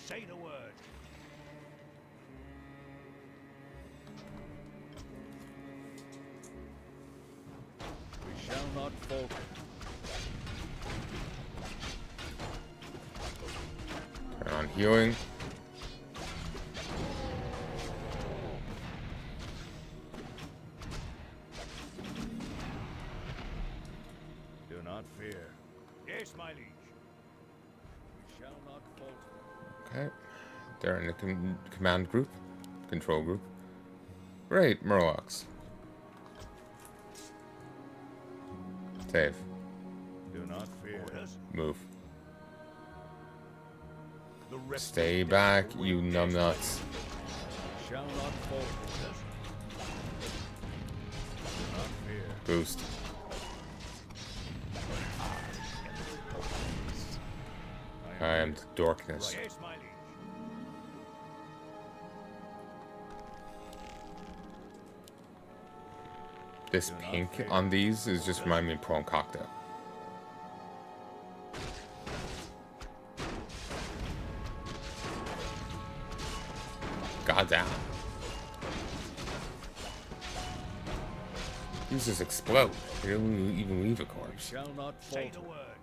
Say the word. We shall not falter. Turn on healing. Do not fear. Yes, my liege. We shall not falter. Okay. They're in the command group. Control group. Great, Murlocs. Save. Do not fear. Orders. Move. The rest Stay back, you numbnuts. We shall not falter. Do not fear. Boost. I am the darkness. Yes, my liege. This pink on these is just reminding me of prawn cocktail. God damn. These just explode. They don't even leave a We corpse. shall not Say falter. the word.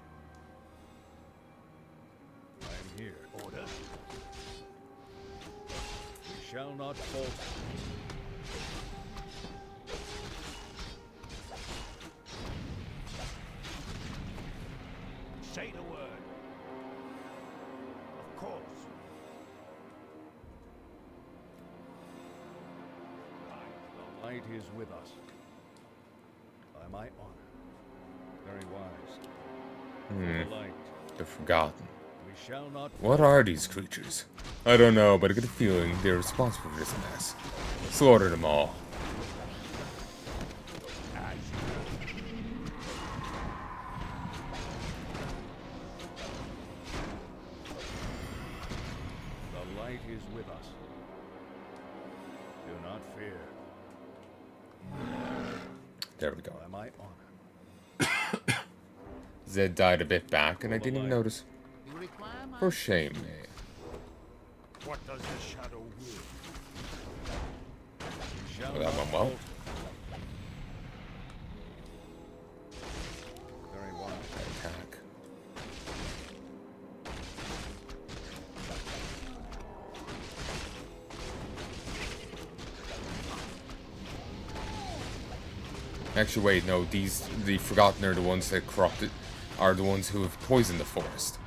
I am here. Orders. We shall not falter. Say the word. Of course. The light is with us. By my honor. Very wise. For the light. They're forgotten. We shall not What are these creatures? I don't know, but I get a feeling they're responsible for this mess. Slaughter them all. The light is with us. Do not fear. There we go. By my honor. Zed died a bit back, and I didn't even notice. You require my For shame, me. What does the shadow will? We shall Well, that not went well. falter. Very wise. Attack. Actually, wait, no, the Forgotten are the ones that corrupted, are the ones who have poisoned the forest.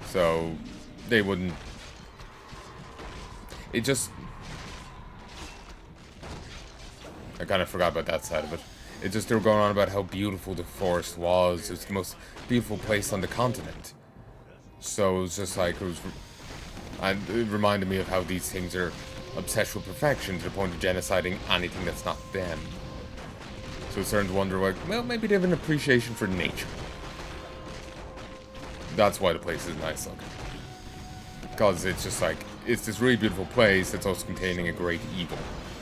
So, they wouldn't... It just... I kind of forgot about that side of it. It just, they were going on about how beautiful the forest was. It was the most beautiful place on the continent. So, it was just like, it reminded me of how these things are obsessed with perfection to the point of genociding anything that's not them. So it's starting to wonder, like, well, maybe they have an appreciation for nature. That's why the place is nice looking. Because it's just like, it's this really beautiful place that's also containing a great evil.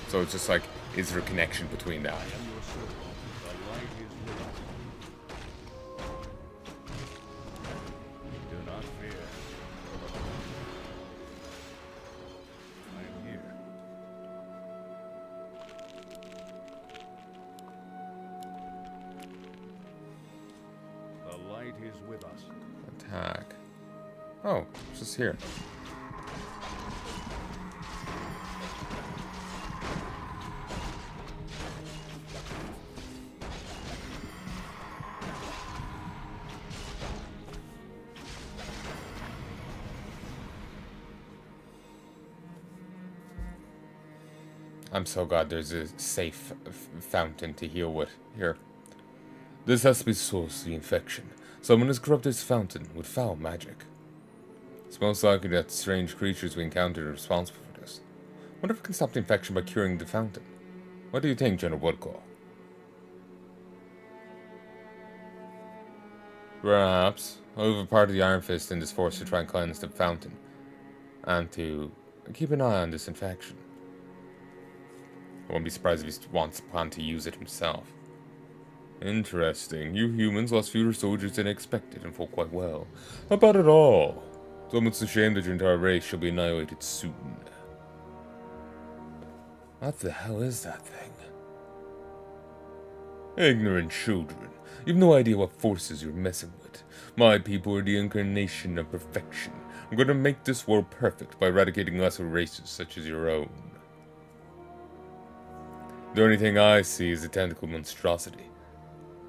So it's just like, is there a connection between that? The light is with us. Do not fear. I am here. The light is with us. Attack. Oh, it's just here. I'm so glad there's a safe fountain to heal with here. This has to be the source of the infection. Someone has corrupted this fountain with foul magic. It's most likely that strange creatures we encountered are responsible for this. Wonder if we can stop the infection by curing the fountain. What do you think, General Woodclaw? Perhaps. I'll leave a part of the Iron Fist in this force to try and cleanse the fountain. And to keep an eye on this infection. I won't be surprised if he wants to plan to use it himself. Interesting. You humans lost fewer soldiers than expected and fought quite well. How about it all? It's almost a shame that your entire race shall be annihilated soon. What the hell is that thing? Ignorant children. You've no idea what forces you're messing with. My people are the incarnation of perfection. I'm going to make this world perfect by eradicating lesser races such as your own. The only thing I see is a tentacle monstrosity.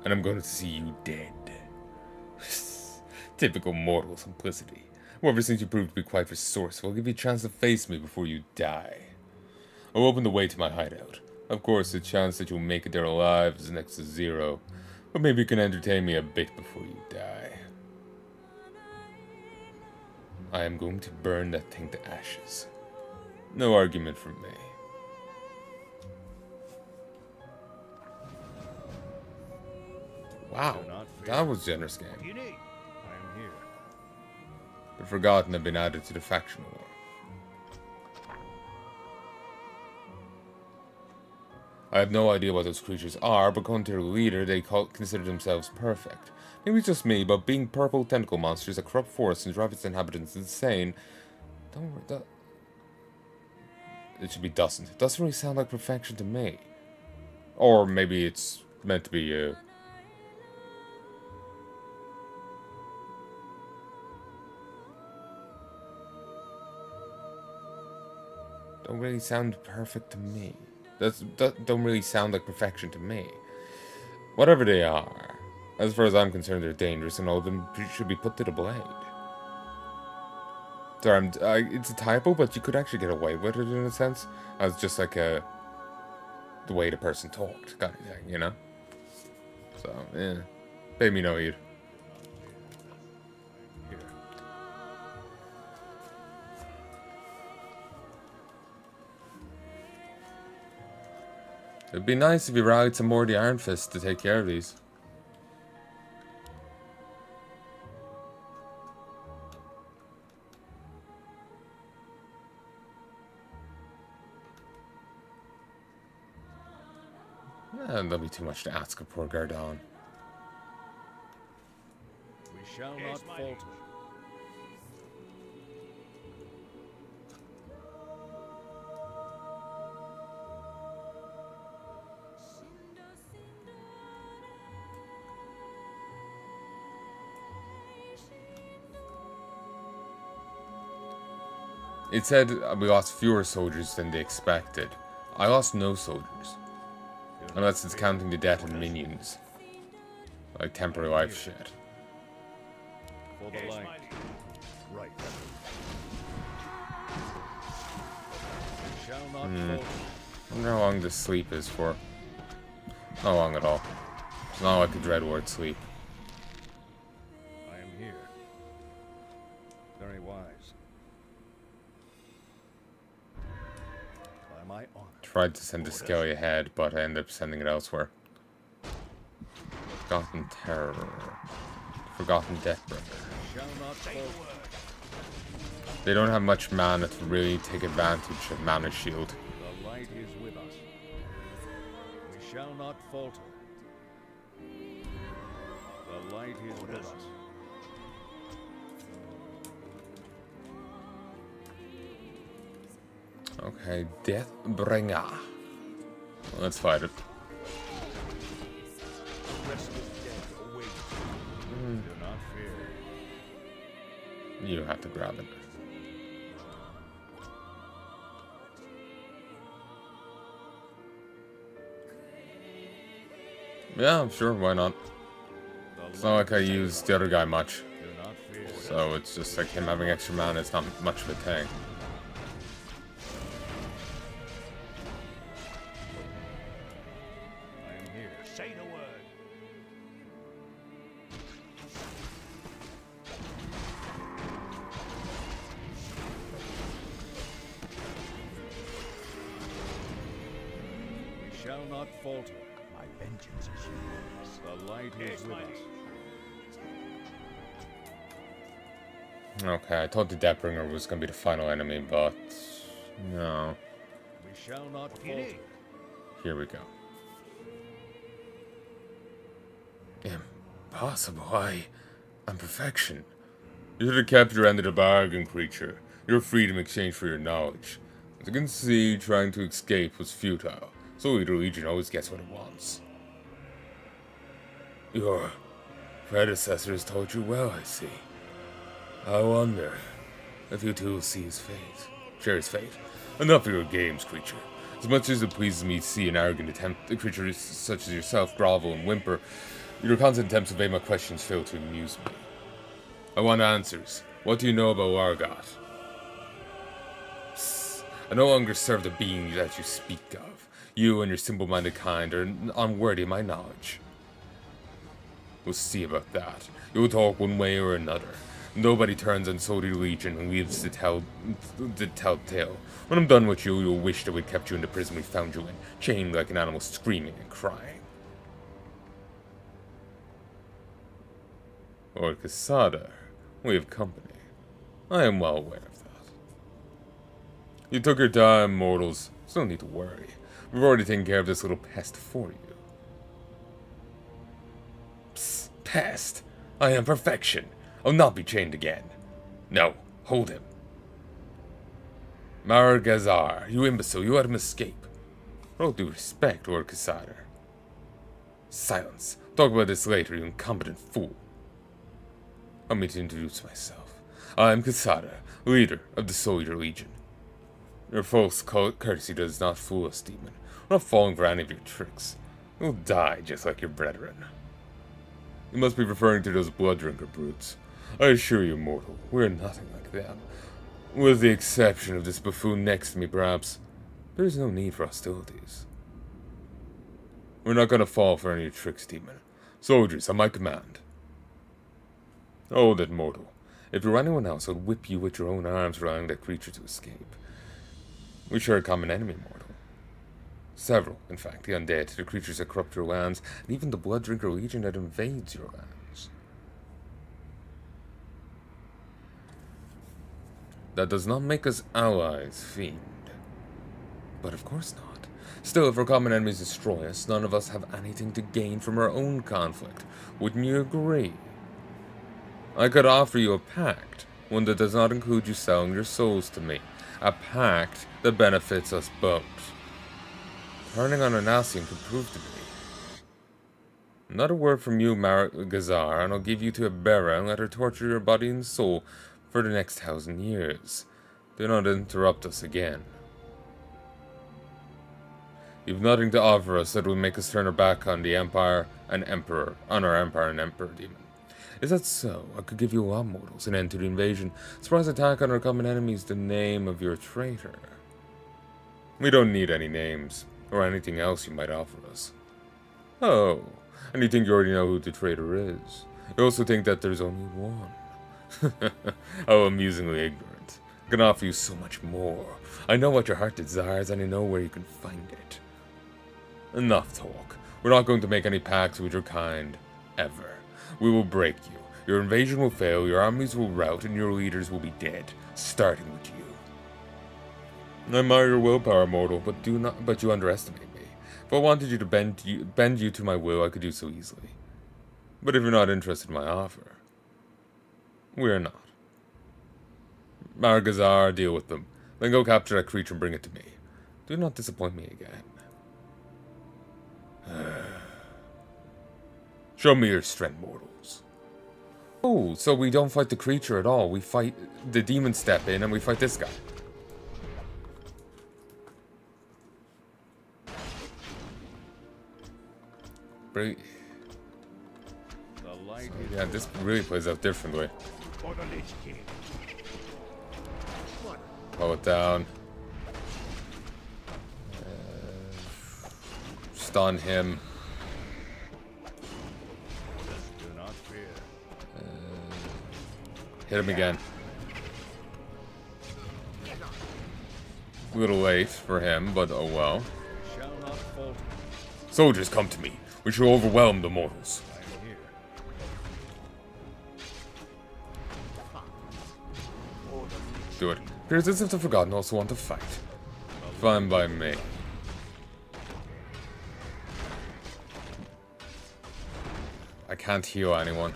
And I'm going to see you dead. Typical mortal simplicity. Well, ever since you proved to be quite resourceful, I'll give you a chance to face me before you die. I'll open the way to my hideout. Of course, the chance that you'll make it there alive is next to zero. But maybe you can entertain me a bit before you die. I am going to burn that thing to ashes. No argument from me. Wow, that was generous game. You need. I am here. The Forgotten have been added to the faction war. I have no idea what those creatures are, but according to their leader, they consider themselves perfect. Maybe it's just me, but being purple tentacle monsters that corrupt forests and drive its inhabitants insane... Don't worry, it should be doesn't. It doesn't really sound like perfection to me. Or maybe it's meant to be, don't really sound perfect to me. That don't really sound like perfection to me. Whatever they are, as far as I'm concerned, they're dangerous, and all of them should be put to the blade. Sorry, it's a typo, but you could actually get away with it in a sense, as just like the way the person talked, kind of thing, you know. So, yeah, pay me no heed. It'd be nice if you rallied some more of the Iron Fists to take care of these. That'll be too much to ask of poor Gardon. We shall not falter. It said we lost fewer soldiers than they expected. I lost no soldiers. Unless it's counting the death of minions. Like temporary life shit. For the light. Right. We shall not falter. I wonder how long this sleep is for. Not long at all. It's not like a Dreadward sleep. I am here. Very wise. By my honor. Tried to send a Skelly ahead, but I ended up sending it elsewhere. Forgotten Terror. Forgotten Deathbringer. Shall not falter. They don't have much mana to really take advantage of Mana Shield. The light is with us. We shall not falter. The light is with us. Okay, Deathbringer. Let's fight it. Do not fear. You have to grab it. Yeah, sure, why not? It's not like I use the other guy much. Do not fear. So it's just like him having extra mana, it's not much of a thing. I am here. Say the word. We shall not falter. My vengeance is yours. The light is with us. Okay, I thought the Deathbringer was gonna be the final enemy, but no. We shall not What do you falter. need? Here we go. Impossible. I'm perfection. You should have kept your end of the bargain, creature. Your freedom in exchange for your knowledge. As you can see, trying to escape was futile. So the Legion always gets what it wants. Your predecessors taught you well, I see. I wonder if you two will see his fate. Share his fate. Enough of your games, creature. As much as it pleases me to see an arrogant attempt, a creature such as yourself grovel and whimper, your constant attempts to evade my questions fail to amuse me. I want answers. What do you know about Argot? Psst. I no longer serve the being that you speak of. You and your simple-minded kind are unworthy of my knowledge. We'll see about that. You'll talk one way or another. Nobody turns on Soldier Legion and leaves to tell tale. When I'm done with you, you'll wish that we'd kept you in the prison we found you in, chained like an animal screaming and crying. Lord Casada, we have company. I am well aware of that. You took your time, mortals, so no need to worry. We've already taken care of this little pest for you. Psst, pest! I am perfection. I'll not be chained again. No, hold him. Margazar, you imbecile, you let him escape. With all due respect, Lord Casada. Silence. Talk about this later, you incompetent fool. Allow me to introduce myself. I am Casada, leader of the Soldier Legion. Your false courtesy does not fool us, demon. We're not falling for any of your tricks. You'll die just like your brethren. You must be referring to those blood drinker brutes. I assure you, mortal, we're nothing like them. With the exception of this buffoon next to me, perhaps. There is no need for hostilities. We're not going to fall for any of your tricks, demon. Soldiers, at my command. Hold it, mortal. If you were anyone else, I'd whip you with your own arms for allowing that creature to escape. We share a common enemy, mortal. Several, in fact, the undead, the creatures that corrupt your lands, and even the blood drinker legion that invades your lands. That does not make us allies, fiend. But of course not. Still, if our common enemies destroy us, none of us have anything to gain from our own conflict. Wouldn't you agree? I could offer you a pact, one that does not include you selling your souls to me. A pact that benefits us both. Turning on Anasian could prove to be. Not a word from you, Margazar, and I'll give you to a Bera and let her torture your body and soul for the next 1,000 years. Do not interrupt us again. You've nothing to offer us that will make us turn our back on the Empire and Emperor, on our Empire and Emperor demon. Is that so? I could give you a lot, mortals, an end to the invasion. Surprise attack on our common enemies, the name of your traitor. We don't need any names, or anything else you might offer us. Oh, and you think you already know who the traitor is. You also think that there's only one. How amusingly ignorant. I can offer you so much more. I know what your heart desires, and I know where you can find it. Enough talk. We're not going to make any pacts with your kind, ever. We will break you. Your invasion will fail, your armies will rout, and your leaders will be dead, starting with you. I admire your willpower, mortal, but you underestimate me. If I wanted you to bend you to my will, I could do so easily. But if you're not interested in my offer, we're not. Margazar, deal with them. Then go capture that creature and bring it to me. Do not disappoint me again. Show me your strength, mortals. Oh, so we don't fight the creature at all. We fight the demon step in and we fight this guy. Pretty... Yeah, this really plays out differently. Pull it down. Stun him. Hit him again. A little late for him, but oh well. Soldiers, come to me. We shall overwhelm the mortals. Do it. Appears as if the Forgotten also want to fight. Fine by me. I can't heal anyone.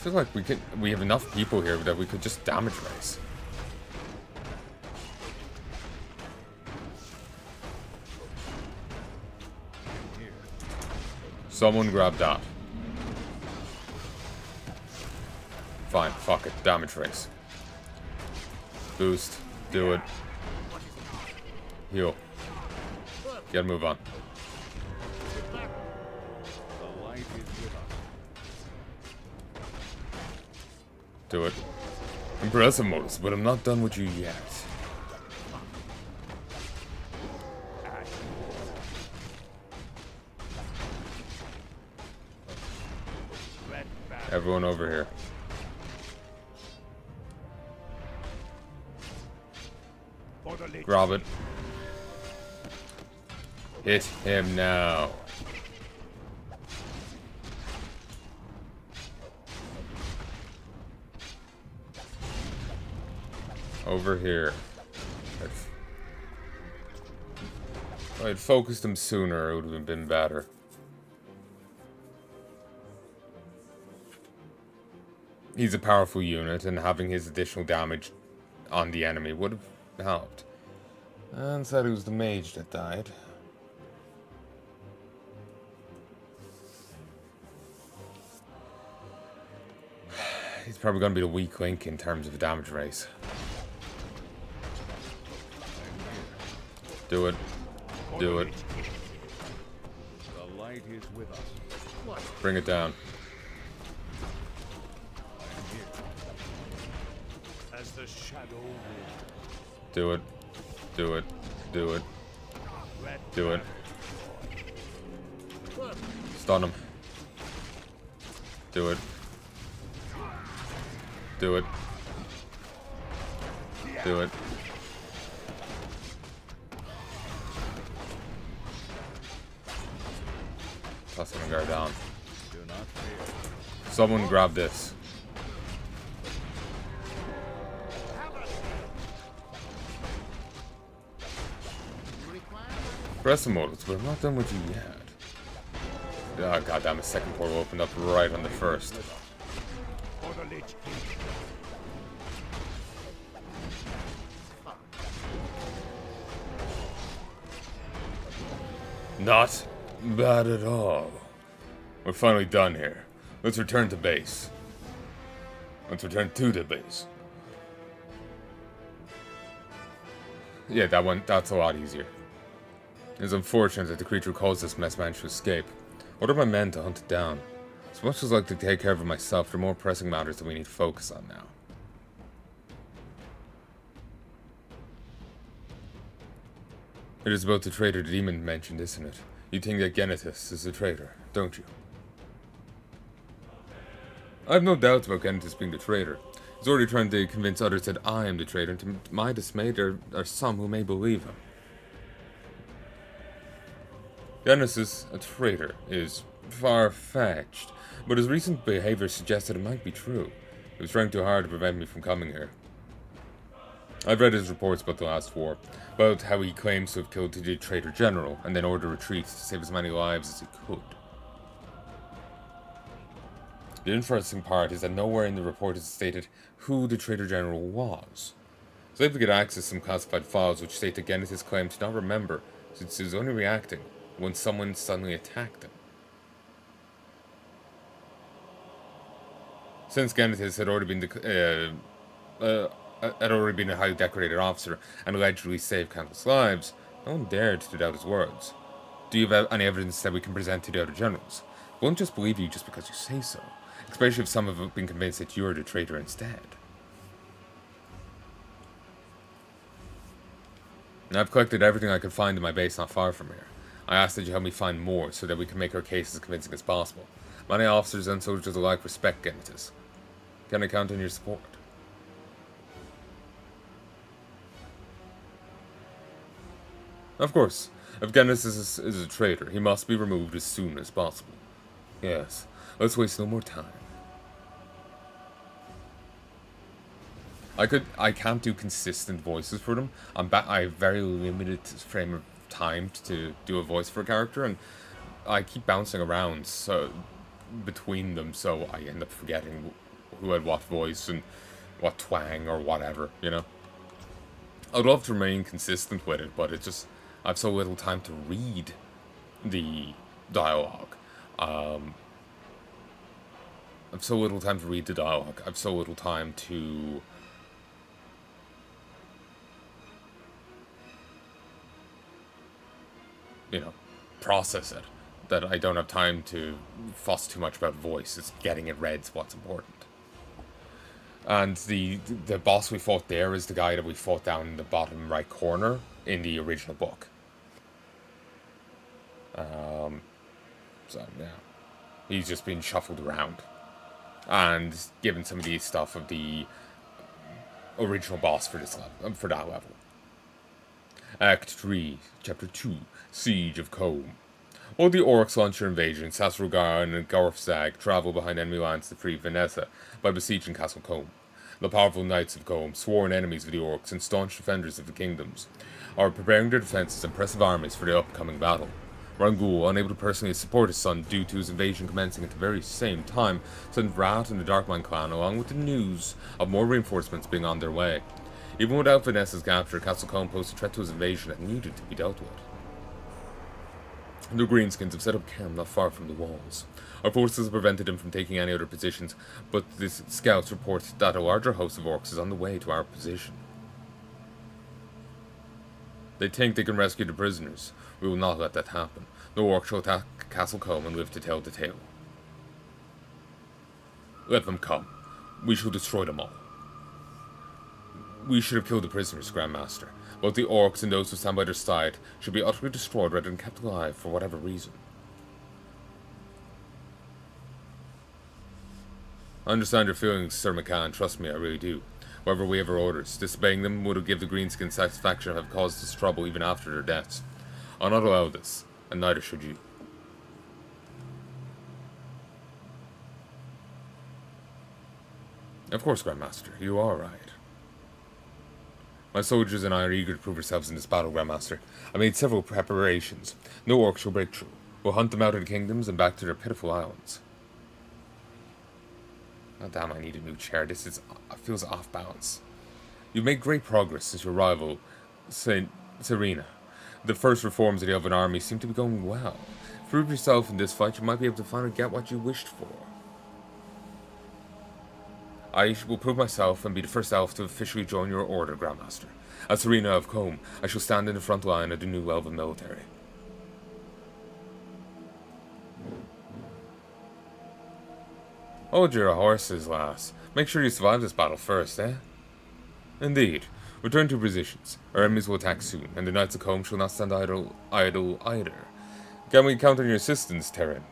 feel like we have enough people here that we could just damage race. Someone grab that. Fine, fuck it. Damage race. Boost. Do it. Heal. Gotta move on. The light is with us. Do it. Impressive modus, but I'm not done with you yet. Everyone over here. Grab it. Hit him now. Over here. If I'd focused him sooner, it would have been better. He's a powerful unit, and having his additional damage on the enemy would have helped. And said it was the mage that died. He's probably going to be the weak link in terms of the damage race. Do it. Do it. The light is with us. Bring it down. As the shadow Do it. Do it. Do it. Do it. Stun him. Do it. Do it. Do it. Tossing the guard down. Do not fear. Someone grab this. Press the modals, but I'm not done with you yet. Ah, goddamn, a second portal opened up right on the first. Not bad at all. We're finally done here. Let's return to base. Let's return to the base. Yeah, that's a lot easier. It's unfortunate that the creature who caused this mess managed to escape. What are my men to hunt it down? As much as I'd like to take care of it myself, there are more pressing matters that we need to focus on now. It is about the traitor the demon mentioned, isn't it? You think that Genitus is a traitor, don't you? I have no doubts about Genitus being the traitor. He's already trying to convince others that I am the traitor, and to my dismay, there are some who may believe him. Genesis, a traitor, is far-fetched, but his recent behavior suggested it might be true. He was trying too hard to prevent me from coming here. I've read his reports about the last war, about how he claims to have killed the traitor general, and then ordered retreat to save as many lives as he could. The interesting part is that nowhere in the report is stated who the traitor general was. I was able to get access to some classified files which state that Genesis claimed to not remember, since he was only reacting when someone suddenly attacked him. Since Genesis had already been a highly decorated officer and allegedly saved countless lives, no one dared to doubt his words. Do you have any evidence that we can present to the other generals? I won't just believe you just because you say so, especially if some have been convinced that you're the traitor instead. And I've collected everything I could find in my base not far from here. I ask that you help me find more so that we can make our case as convincing as possible. Many officers and soldiers alike respect Genitus. Can I count on your support? Of course. If Genesis is a traitor, he must be removed as soon as possible. Yes, let's waste no more time. I can't do consistent voices for them. I have very limited frame of time to do a voice for a character, and I keep bouncing around between them, so I end up forgetting who had what voice and what twang or whatever, you know. I'd love to remain consistent with it, but it's just, I've so little time to read the dialogue. I've so little time to read the dialogue. I've so little time to process it, that I don't have time to fuss too much about voice. It's getting it read's what's important. And the boss we fought there is the guy that we fought down in the bottom right corner in the original book. So yeah, he's just been shuffled around and given some of the stuff of the original boss for this level, for that level. Act 3, Chapter 2, Siege of Combe. While the orcs launch their invasion, Sasrugar and Gorfzag travel behind enemy lines to free Vanessa by besieging Castle Combe. The powerful knights of Combe, sworn enemies of the orcs and staunch defenders of the kingdoms, are preparing their defences and impressive armies for the upcoming battle. Rangul, unable to personally support his son due to his invasion commencing at the very same time, sent Rat and the Darkmine clan along with the news of more reinforcements being on their way. Even without Vanessa's capture, Castle Combe posed a threat to his invasion that needed to be dealt with. The Greenskins have set up camp not far from the walls. Our forces have prevented them from taking any other positions, but the scouts report that a larger host of orcs is on the way to our position. They think they can rescue the prisoners. We will not let that happen. No orc shall attack Castle Combe and live to tell the tale. Let them come. We shall destroy them all. We should have killed the prisoners, Grandmaster. Both the orcs and those who stand by their side should be utterly destroyed rather than kept alive for whatever reason. I understand your feelings, Sir McCann. Trust me, I really do. However, we have our orders. Disobeying them would have given the Greenskins satisfaction of have caused us trouble even after their deaths. I'll not allow this, and neither should you. Of course, Grandmaster, you are right. My soldiers and I are eager to prove ourselves in this battle, Grandmaster. I made several preparations. No orcs shall break through. We'll hunt them out of the kingdoms and back to their pitiful islands. Oh damn, I need a new chair. This feels off balance. You've made great progress since your rival, Serena. The first reforms of the Elven army seem to be going well. Prove yourself in this fight, you might be able to finally get what you wished for. I will prove myself and be the first elf to officially join your order, Grandmaster. As Serena of Combe, I shall stand in the front line of the new Elven military. Hold your horses, lass. Make sure you survive this battle first, eh? Indeed. Return to positions. Our enemies will attack soon, and the Knights of Combe shall not stand idle either. Can we count on your assistance, Terran?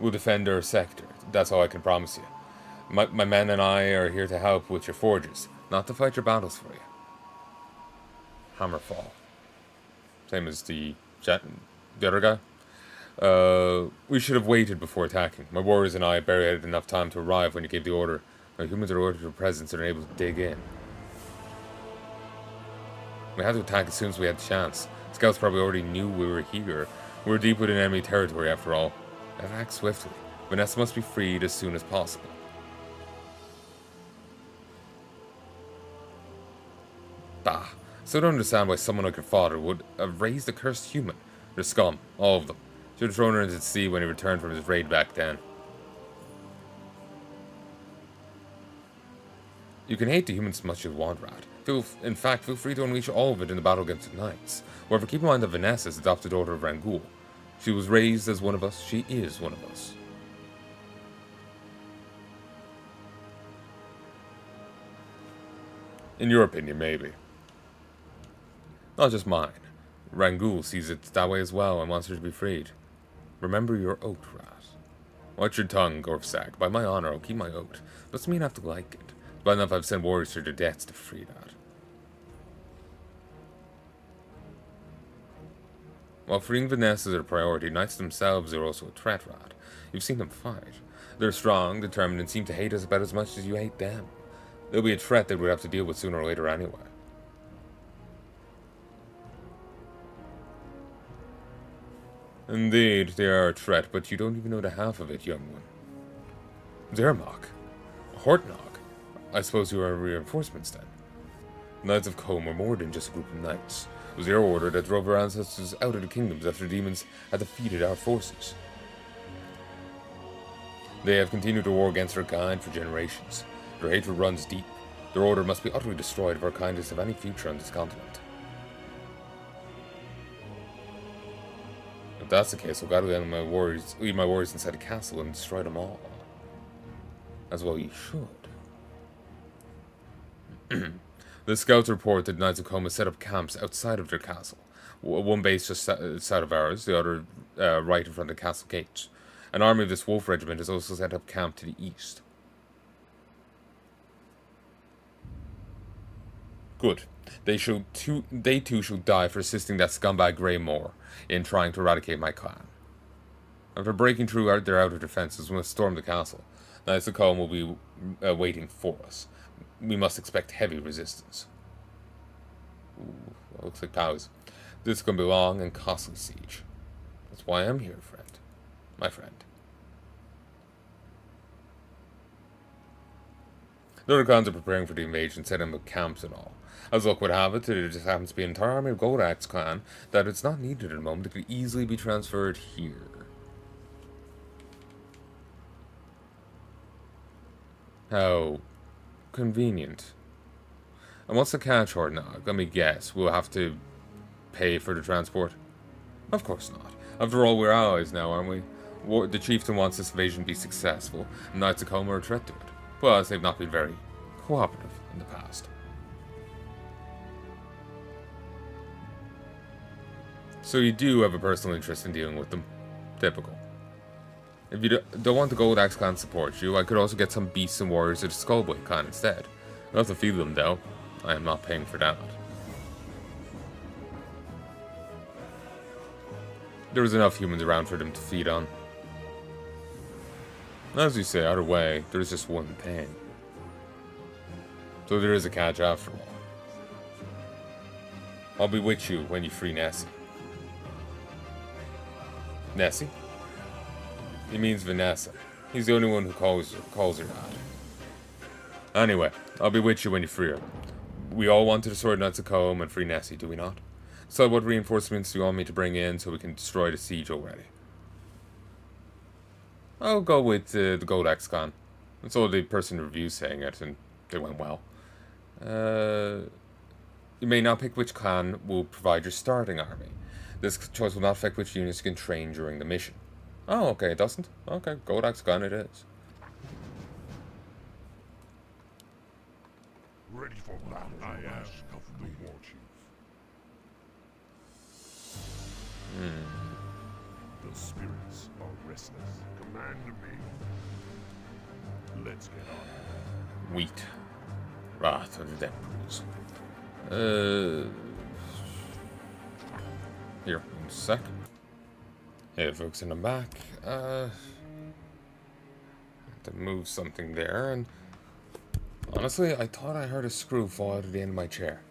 We'll defend our sector. That's all I can promise you. My men and I are here to help with your forges, not to fight your battles for you. Hammerfall. Same as the other guy. We should have waited before attacking. My warriors and I barely had enough time to arrive when you gave the order. Our humans are ordered to presence and are able to dig in. We had to attack as soon as we had the chance. Scouts probably already knew we were here. We were deep within enemy territory after all. Let act swiftly. Vanessa must be freed as soon as possible. Bah. Still don't understand why someone like your father would have raised a cursed human. They're scum. All of them. Should have thrown her into the sea when he returned from his raid back then. You can hate the humans as much as you want, Rat. In fact, feel free to unleash all of it in the battle against the Knights. However, keep in mind that Vanessa is the adopted daughter of Rangul. She was raised as one of us. She is one of us. In your opinion, maybe. Not just mine. Rangul sees it that way as well and wants her to be freed. Remember your oath, Rat. Watch your tongue, Gorfzag. By my honor, I'll keep my oath. Doesn't mean I have to like it. But enough I've sent warriors to their deaths to free that. While freeing Vanessa is a priority, Knights themselves are also a threat, Rat. You've seen them fight. They're strong, determined, and seem to hate us about as much as you hate them. They'll be a threat that we'll have to deal with sooner or later anyway. Indeed, they are a threat, but you don't even know the half of it, young one. Zermok? Hortnog? I suppose you are reinforcements then? Knights of Combe were more than just a group of knights. It was their order that drove our ancestors out of the kingdoms after demons had defeated our forces. They have continued to war against Arkain for generations. Their hatred runs deep. Their order must be utterly destroyed if our kind is to have any future on this continent. If that's the case, I've got to leave my warriors inside the castle and destroy them all. As well you should. The scouts report that Knights of Coma set up camps outside of their castle. One base just south of ours, the other right in front of the castle gates. An army of this wolf regiment has also set up camp to the east. Good. They too shall die for assisting that scumbag Greymoor in trying to eradicate my clan. After breaking through their outer defenses, we must storm the castle. Knights of Coma will be waiting for us. We must expect heavy resistance. Ooh, that looks like cows. This is going to be a long and costly siege. That's why I'm here, friend. My friend. The other clans are preparing for the invasion, setting up camps and all. As luck would have it, there just happens to be an entire army of Goldax clan that it's not needed at the moment. It could easily be transferred here. How convenient. And what's the catch, Hortnog? Let me guess. We'll have to pay for the transport? Of course not. After all, we're allies now, aren't we? The chieftain wants this invasion to be successful, and Knights of Coma are a threat to it. Plus, they've not been very cooperative in the past. So you do have a personal interest in dealing with them. Typical. If you don't want the Goldax clan to support you, I could also get some beasts and warriors of the Skullblade clan instead. I'll have to feed them though. I am not paying for that. There was enough humans around for them to feed on. As you say, either way, there's just one thing. So there is a catch after all. I'll be with you when you free Nessie. Nessie? He means Vanessa. He's the only one who calls her that. Anyway, I'll be with you when you free her. We all want to destroy Knights of Combe and free Nessie, do we not? So what reinforcements do you want me to bring in so we can destroy the siege already? I'll go with the Goldax clan. That's all the person in review saying it, and they went well. You may now pick which clan will provide your starting army. This choice will not affect which units you can train during the mission. Oh, okay, it doesn't? Okay, Goldax clan it is. Ready for battle. I am of the war chief. The spirits are restless. Command me. Let's get on. Wheat. Wrath of the Emperors. Here, one sec. Hey folks, and I'm back. To move something there, and honestly, I thought I heard a screw fall out of the end of my chair.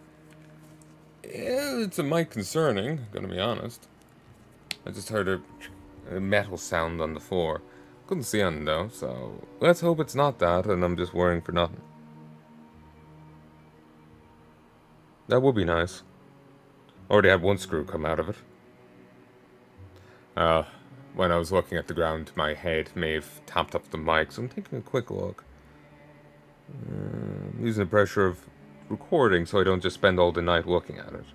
It's a mite concerning, gonna be honest. I just heard a metal sound on the floor. Couldn't see anything though, so let's hope it's not that, and I'm just worrying for nothing. That would be nice. Already had one screw come out of it. When I was looking at the ground, my head may have tapped up the mic, so I'm taking a quick look. Using the pressure of recording so I don't just spend all the night looking at it.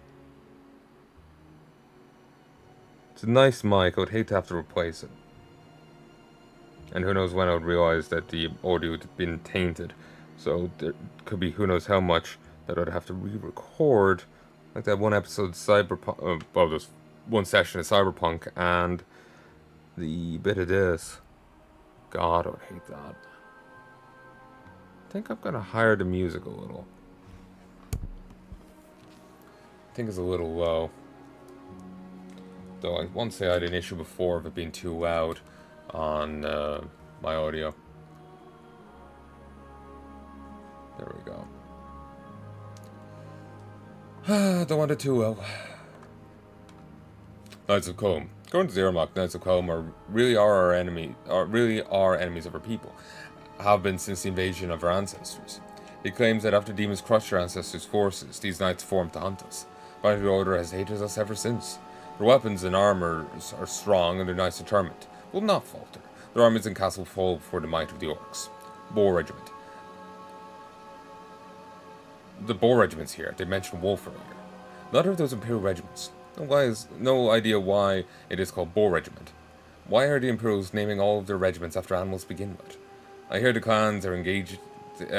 It's a nice mic, I would hate to have to replace it. And who knows when I would realize that the audio had been tainted. So there could be who knows how much that I'd have to re-record. Like that one episode of Cyberpunk, well, there's one session of Cyberpunk and the bit of this. God, I would hate that. I think I'm gonna hire the music a little. I think it's a little low. Though I won't say I had an issue before of it being too loud on my audio. There we go. Don't want it too low. Knights of Combe. According to Zermok, Knights of Combe really are enemies of our people. have been since the invasion of our ancestors. He claims that after demons crushed our ancestors' forces, these knights formed to hunt us. But the Order has hated us ever since. Their weapons and armor are strong and their knights determined, will not falter. Their armies and castle fall before the might of the orcs. Boar Regiment. The Boar Regiments here, they mentioned Wolf earlier. Neither of those Imperial regiments. No idea why it is called Boar Regiment. Why are the Imperials naming all of their regiments after animals to begin with? I hear the clans are engaged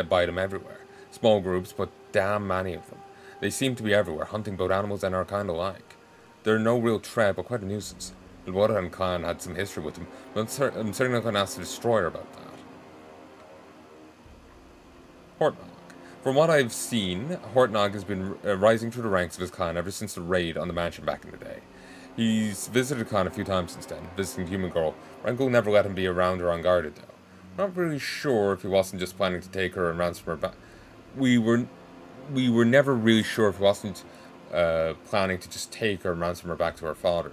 by them everywhere. Small groups, but damn many of them. They seem to be everywhere, hunting both animals and Arkain alike. They're no real threat, but quite a nuisance. The Bloodhound clan had some history with them, but I'm certainly not going to ask the Destroyer about that. Hortnog. From what I've seen, Hortnog has been rising through the ranks of his clan ever since the raid on the mansion back in the day. He's visited the clan a few times since then, visiting Human Girl. Rangel never let him be around or unguarded, though. Not really sure if he wasn't just planning to take her and ransom her back. We were never really sure if he wasn't planning to just take her and ransom her back to her father.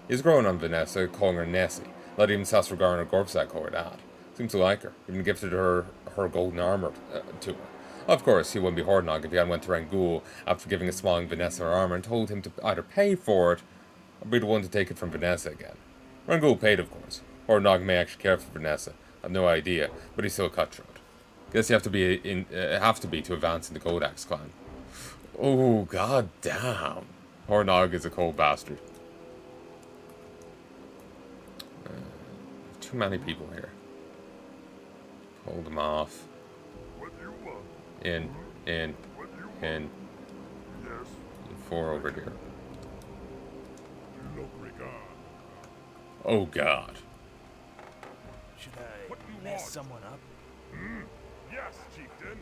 He's growing on Vanessa, calling her Nessie. Let even Sasragar and Gorfzak call her that. Seems to like her. Even gifted her golden armor to her. Of course, he wouldn't be Hortnog if he hadn't went to Rangul after giving a smalling Vanessa her armor and told him to either pay for it or be the one to take it from Vanessa again. Rangul paid, of course. Hortnog may actually care for Vanessa. I've no idea, but he's still a cutthroat. Guess you have to be to advance in the Codex clan. Oh, god damn. Hortnog is a cold bastard. Too many people here. Hold them off. In. Yes. 4 over here. Oh god. Should I mess someone up? Yes, chieftain.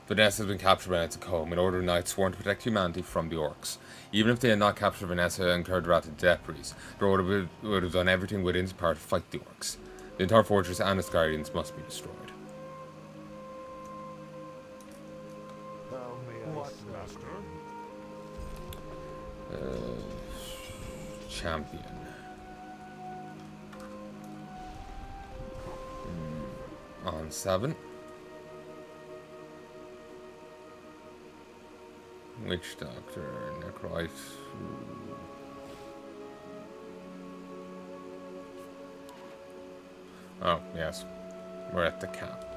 Vanessa has been captured by Knights of Combe in order knights sworn to protect humanity from the orcs. Even if they had not captured Vanessa and cleared her out of the debris, the order would have done everything within its power to fight the orcs. The entire fortress and its guardians must be destroyed. What, master? Champion. On 7. Witch Doctor, Necroite. Oh, yes. We're at the cap.